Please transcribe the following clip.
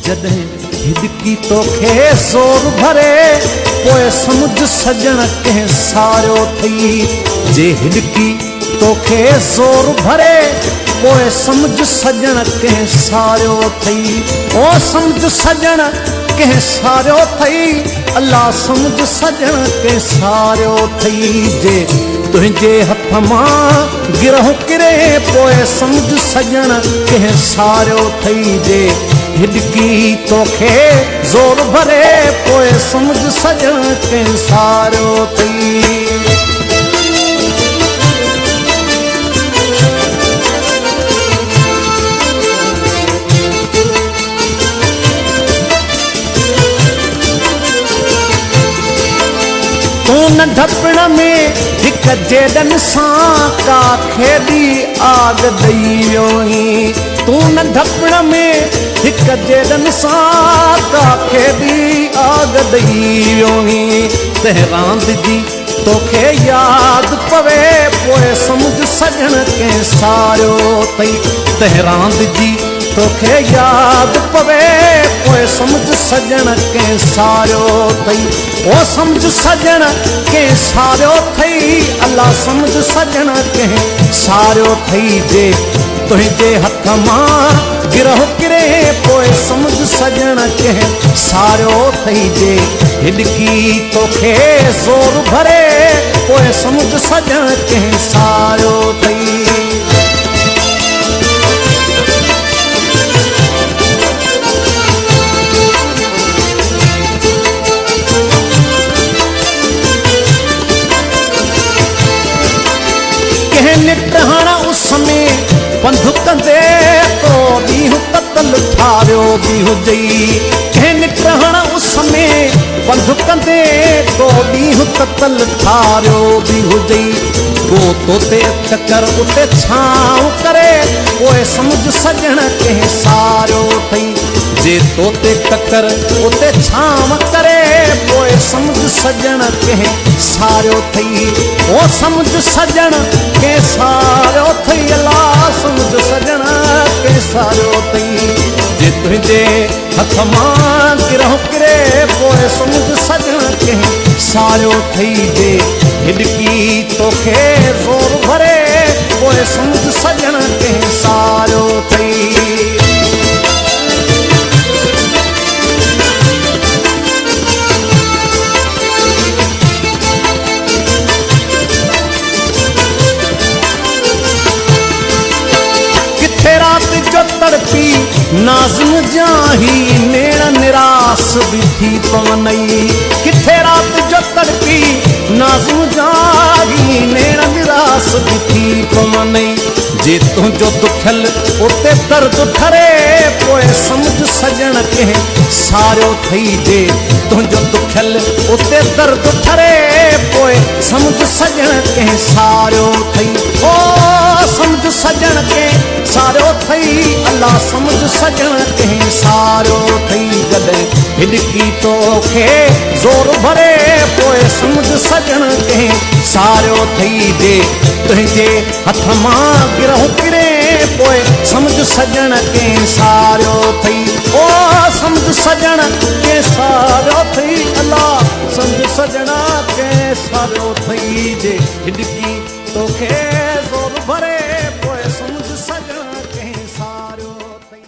जॾहिं हिॾकी तोखे ज़ोर भरे पोइ समुझ सजण कंहिं सारियो थई जे हिॾकी तोखे ज़ोर भरे पोइ समुझ सजण कंहिं सारियो थई ओ समुझ सजण कंहिं सारियो थई अल्लाह समुझ सजण कंहिं सारियो थई जे तुंहिंजे हथ मां गिरह किरे पोइ समुझ सजण कंहिं सारियो थई जे हिॾकी तोखे ज़ोर भरे पोइ समुझ सजण कंहिं सारियो थई तूं नंढपण में हिक जेॾनि सां का खेॾी आग ॾेई वियो हुई तूं नंढपण में हिक जेॾनि सां का खेॾी आग ॾेई वियो हुई तंहिं रांदि जी तोखे यादि पवे पोइ समुझ सजण कंहिं सारियो अथई तंहिं रांदि जी तोखे यादि पवे पोइ समुझ सजण कंहिं सारियो अथई ओ समुझ सजण कंहिं सारियो अथई अल्लाह समुझ सजण कंहिं सारियो अथई जे तुंहिंजे हथ मां गिरह किरे पोइ समुझ सजण कंहिं सारियो अथई जे हिॾकी तोखे ज़ोर भरे पोइ समुझ सजण कंहिं सारियो अथई निकहण उस में पंधु कंदे तो ॾींहुं ततल ठारियो बि हुजई कंहिं निकहण उस में पंधु कंदे तो ॾींहुं ततल ठारियो बि हुजई गो तोते चकर उते छांव करे पोइ समुझ सजण कंहिं सारियो अथई जे तोते चकर उते छांव करे पोइ समुझ सजण कंहिं सारियो अथई ओ समुझ सजण कंहिं सारियो अथई अल्लाह समुझ सजण कंहिं सारियो अथई जे तुंहिंजे हथ मां गिरह किरे पोइ समुझ सजण कंहिं सारियो अथई जे हिॾकी तोखे ज़ोर भरे पोइ समुझ सजण कंहिं सारियो अथई तड़पी नाज़िम जाही नेण निरास भी थी पवनई किथे रात जो तड़पी नाज़िम जाही नेण निरास भी थी पवनई जे तुंहिंजो दुखियल उते दर्द ठरे पोइ समुझ सजण कंहिं सारियो अथई जे तुंहिंजो दुखियल उते दर्द ठरे पोइ समुझ सजण कंहिं सारियो अथई ओ समुझ सजण कंहिं सारियो अथई अल्लाह समुझ सजण कंहिं सारियो अथई जॾहिं हिॾकी तोखे ज़ोर भरे पोइ समुझ सजण कंहिं सारियो अथई जे तुंहिंजे हथ मां गिरह किरे पोइ समुझ सजण कंहिं सारियो अथई ओ समुझ सजण कंहिं सारियो अथई अल्लाह समुझ सजण कंहिं सारियो अथई जे हिॾकी तोखे ज़ोर भरे पोइ समुझ सजण कंहिं सारियो अथई